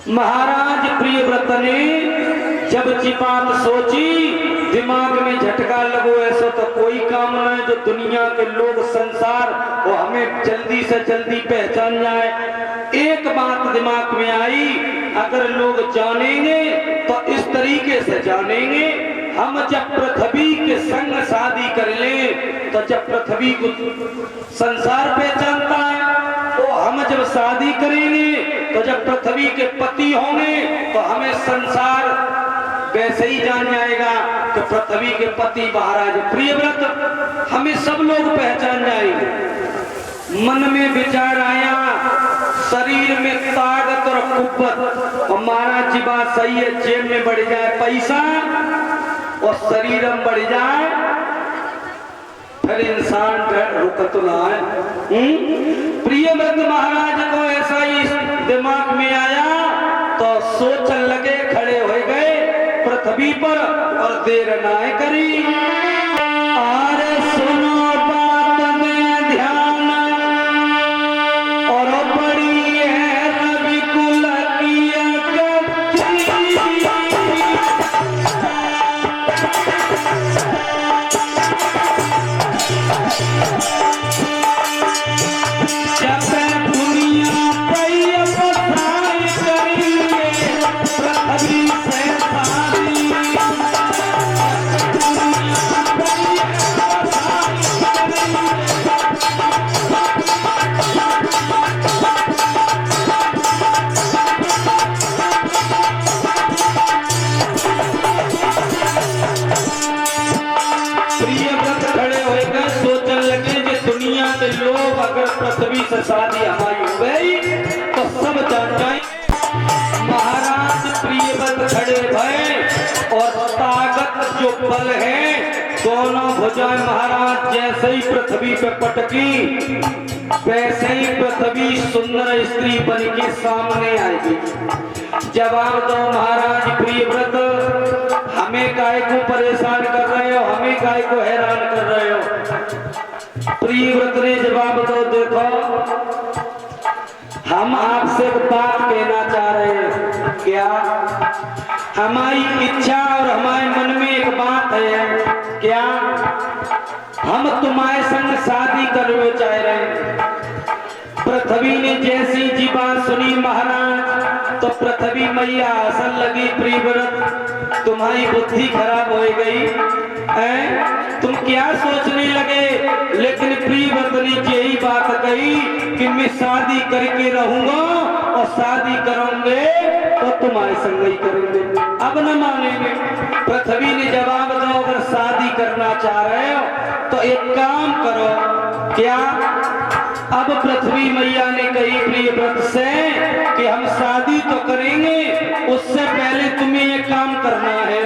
महाराज प्रियव्रत ने जब बात सोची, दिमाग में झटका लगो ऐसा तो कोई काम न है जो दुनिया के लोग संसार वो हमें जल्दी से जल्दी पहचान जाए। एक बात दिमाग में आई, अगर लोग जानेंगे तो इस तरीके से जानेंगे, हम जब पृथ्वी के संग शादी कर ले तो जब पृथ्वी को संसार पहचानता है, तो हम जब शादी करेंगे तो जब पृथ्वी के पति होंगे तो हमें संसार वैसे ही जान जाएगा कि पृथ्वी के पति महाराज प्रियव्रत, हमें सब लोग पहचान जाएंगे। मन में विचार आया, शरीर में ताकत और कुव्वत, और महाराज जी बात सही है, जेब में बढ़ जाए पैसा और शरीर में बढ़ जाए फिर इंसान रुकत ना है। प्रियव्रत महाराज को ऐसा ही दिमाग में आया तो सोचने लगे, खड़े हो गए पृथ्वी पर और देर ना करी। अरे सुनो बात में ध्यान, और बड़ी है रवि कुल की पृथ्वी से शादी हमारी हो गई तो सब जान जाए। महाराज प्रियव्रत खड़े भय और ताकत जो बल है दोनों भुजाएं महाराज जैसे ही पृथ्वी पे पटकी वैसे ही पृथ्वी सुंदर स्त्री बन के सामने आएगी। जवाब दो महाराज प्रियव्रत, हमें काय को परेशान कर रहे हो, हमें काय को हैरान कर रहे हो। प्रियव्रत ने जवाब दो, देखो हम आपसे एक बात कहना चाह रहे हैं। क्या? हमारी इच्छा और हमारे मन में एक बात है। क्या? हम तुम्हारे संग शादी करना चाह रहे हैं। पृथ्वी ने जैसी जी बात सुनी महाराज तो पृथ्वी मैया हंसन लगी, प्रियव्रत तुम्हारी बुद्धि खराब हो गई है, तुम क्या सोचने लगे। लेकिन प्रियव्रत ने यही बात कही कि मैं शादी करके रहूंगा और शादी करूंगे तो तुम्हारे संग ही करेंगे, अब न मानेंगे। पृथ्वी ने जवाब दो, अगर शादी करना चाह रहे हो तो एक काम करो। क्या? अब पृथ्वी मैया ने कही प्रियव्रत से कि हम शादी तो करेंगे, उससे पहले तुम्हें ये काम करना है।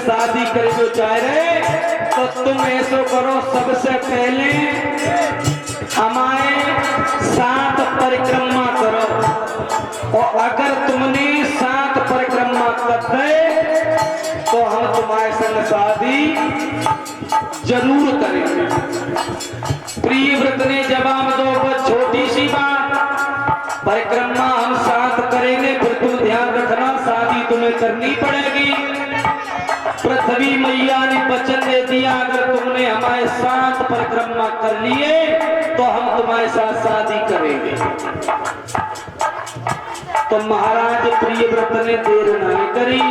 शादी करे जो चाह रहे तो तुम ऐसा करो, सबसे पहले हमारे साथ परिक्रमा करो, और अगर तुमने साथ परिक्रमा कर दे तो हम तुम्हारे संग शादी जरूर करेंगे। प्रियव्रत ने जवाब दो, बस छोटी सी बात, परिक्रमा हम साथ करेंगे, फिर तुम ध्यान रखना शादी तुम्हें करनी पड़ेगी। पृथ्वी मैया ने वचन दे दिया, अगर तुमने हमारे साथ परिक्रमा कर लिए तो हम तुम्हारे साथ शादी करेंगे। तो महाराज प्रियव्रत ने देर नहीं करी,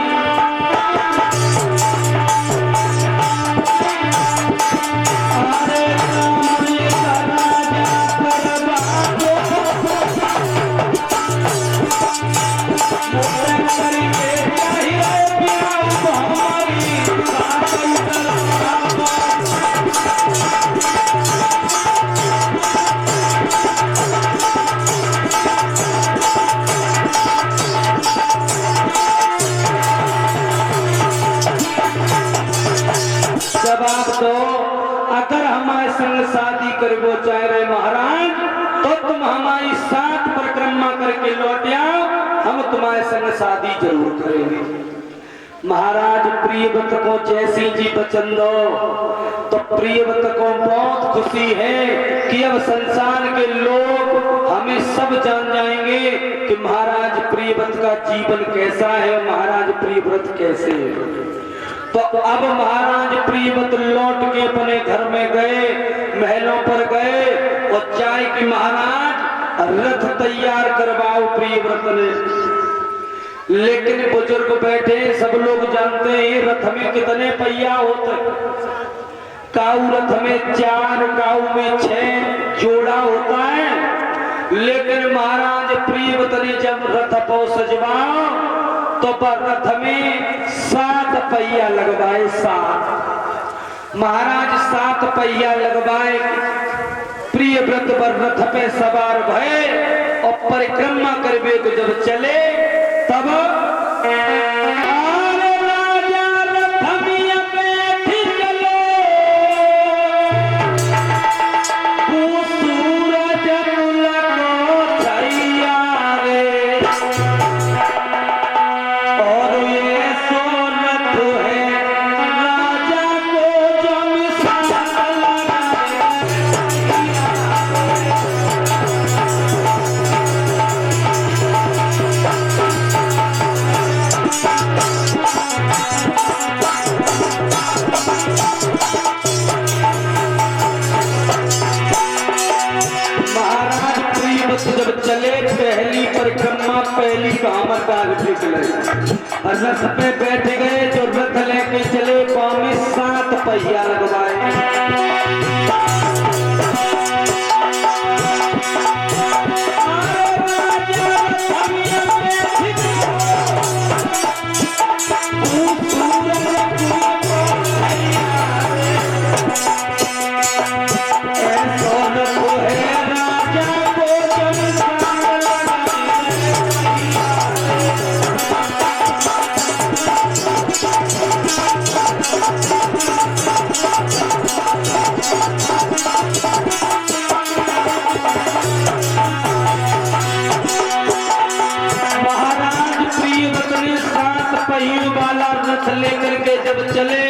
जवाब दो, अगर हमारे संग शादी करबो चाह रहे महाराज, तो तुम हमारी 7 परिक्रमा करके लौट आओ, हम तुम्हारे संग शादी जरूर करेंगे। महाराज प्रियव्रत को जैसी जी पसंद हो, तो प्रियव्रत को बहुत खुशी है कि अब संसार के लोग हमें सब जान जाएंगे कि महाराज प्रियव्रत का जीवन कैसा है, महाराज प्रियव्रत कैसे है। तो अब महाराज प्रियव्रत लौट के अपने घर में गए, महलों पर गए और चाहे कि महाराज रथ तैयार करवाओ प्रियव्रत ने। लेकिन बुजुर्ग बैठे, सब लोग जानते हैं रथ में कितने पहिया होते, काऊ रथ में 4, काऊ में 6 जोड़ा होता है। लेकिन महाराज प्रियव्रत ने जब रथ को सजवाओ तो रथ में 7 पहिया लगवाए। 7 महाराज 7 पहिया लगवाए, प्रियव्रत पर रथ पे सवार भये और परिक्रमा करवे को जब चले तब राजा रथ में बैठ चलो, वो सूरज मुलको छैया रे, और ये सोनत है राजा को जो मिसाल जब चले पहली परिक्रमा, पहली कामर का निकले, रथ पे बैठ गए, जो रथ लेके चले पाँव में 7 पहिया लगवाए। लेकर के जब चले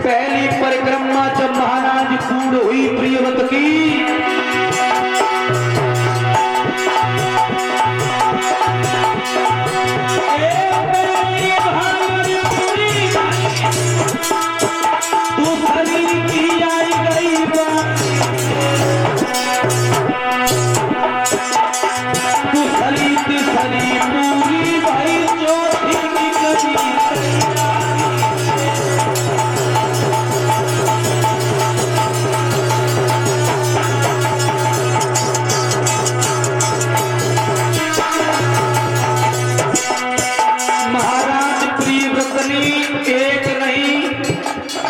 पहली परिक्रमा, जब महाराज पूर्ण हुई प्रियव्रत की, दूसरी की आई गई दूसरी तीसरी पूरी भाई चौथी की कभी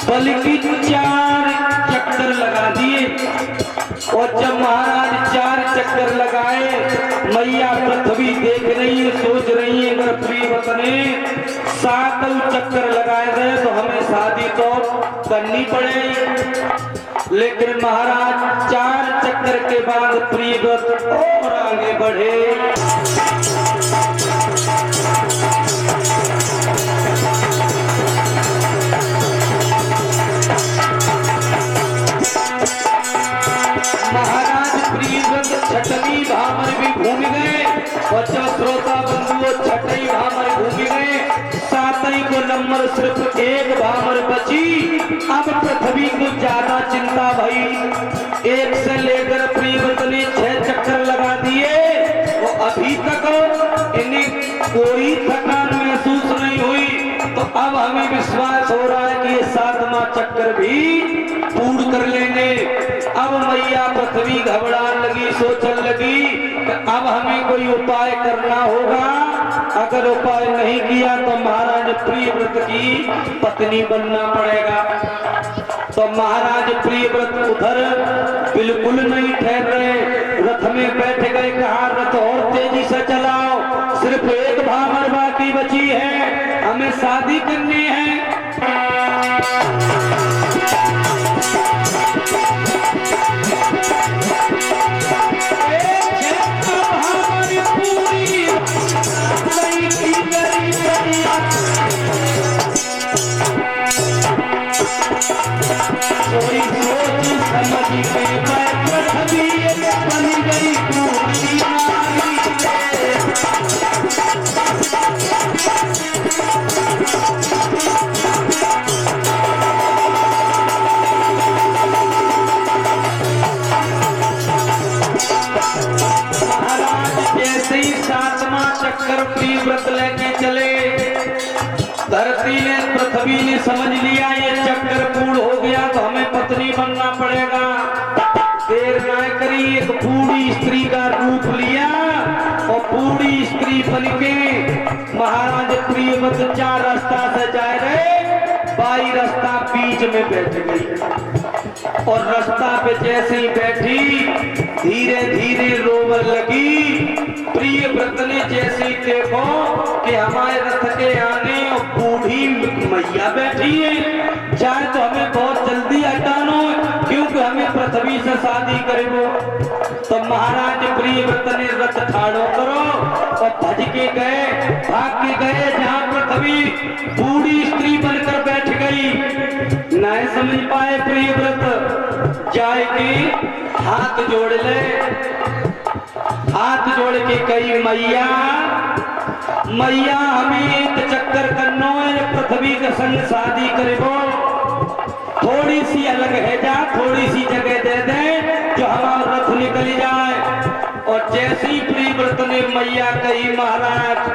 बल्कि 4 चक्कर लगा दिए। और जब महाराज 4 चक्कर लगाए, मैया पृथ्वी देख रही है, सोच रही है अगर प्रियव्रत ने 7 चक्कर लगाए गए तो हमें शादी तो करनी पड़ेगी। लेकिन महाराज 4 चक्कर के बाद प्रियव्रत और आगे बढ़े। महाराज प्रियव्रत छठवीं भामर भी घूम गए और जब श्रोता बंधुओं 6वीं भामर घूम गए, 7वीं को नंबर सिर्फ 1 भामर बची। अब पृथ्वी को ज्यादा चिंता भई, 1 से लेकर प्रियव्रत ने 6 चक्कर लगा दिए और अभी तक इन्हें कोई थकान महसूस नहीं हुई। तो अब हमें विश्वास हो रहा है कि ये 7वां चक्कर भी पूर्ण कर लेंगे। अब मैया पृथ्वी घबराने लगी, सोचने लगी कि अब हमें कोई उपाय करना होगा। अगर उपाय नहीं किया तो महाराज प्रियव्रत की पत्नी बनना पड़ेगा। तो महाराज प्रियव्रत उधर बिल्कुल नहीं ठहर रहे, रथ में बैठ गए। कहा रथ और तेजी से चलाओ, सिर्फ एक भामर बाकी बची है, हमें शादी करनी है। कोई सोच समझ के मैं पृथ्वी बन गई पूरी नारी। महाराज जैसे ही 7वां चक्कर प्रियव्रत लेके चले, धरती ने पृथ्वी ने समझ लिया ये चक्कर पूर्ण हो गया तो हमें पत्नी बनना पड़ेगा। देर न करी, एक बूढ़ी स्त्री का रूप लिया और बूढ़ी स्त्री बनके महाराज प्रियव्रत 4 रास्ता से जा रहे, बाई रास्ता बीच में बैठ गई और रास्ता पे जैसे ही बैठी धीरे धीरे रोवन लगी। प्रियव्रत ने जैसे ही देखो कि हमारे रथ के आने और बूढ़ी मैया बैठी है, चाहे तो हमें बहुत जल्दी हटाना है क्योंकि हमें पृथ्वी से शादी करेगो। तो महाराज प्रियव्रत ने रथ ठाड़ो करो और भज के गए, भाग के गए जहां पृथ्वी बूढ़ी स्त्री बनकर बैठ गई। नहीं समझ पाए प्रियव्रत, जाए के हाथ जोड़ ले, हाथ जोड़ के कही मैया मैया हमें एक चक्कर करना है, पृथ्वी के संग शादी करेगो, थोड़ी सी अलग है जा, थोड़ी सी जगह दे दे जो हमारा रथ निकल जाए। और जैसे ही प्रियव्रत ने मैया कही महाराज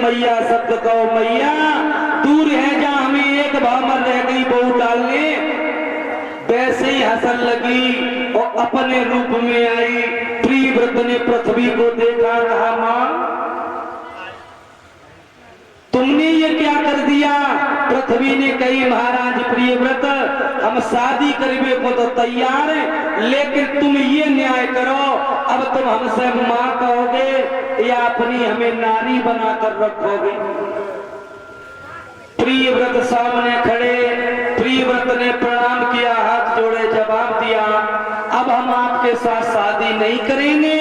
मैया शब्द कहो मैया दूर है जहां हमें एक भामर रह गई बहू डालने, वैसे ही हंसन लगी और अपने रूप में आई। प्रियव्रत ने पृथ्वी को देखा, कहा मां तुमने ये क्या कर दिया? पृथ्वी ने कही महाराज प्रियव्रत हम शादी करने को तो तैयार है, लेकिन तुम ये न्याय करो, अब तुम हमसे मां कहोगे या अपनी हमें नारी बनाकर रखोगे? प्रियव्रत सामने खड़े, प्रियव्रत ने प्रणाम किया, हाथ जोड़े, जवाब दिया अब हम आपके साथ शादी नहीं करेंगे।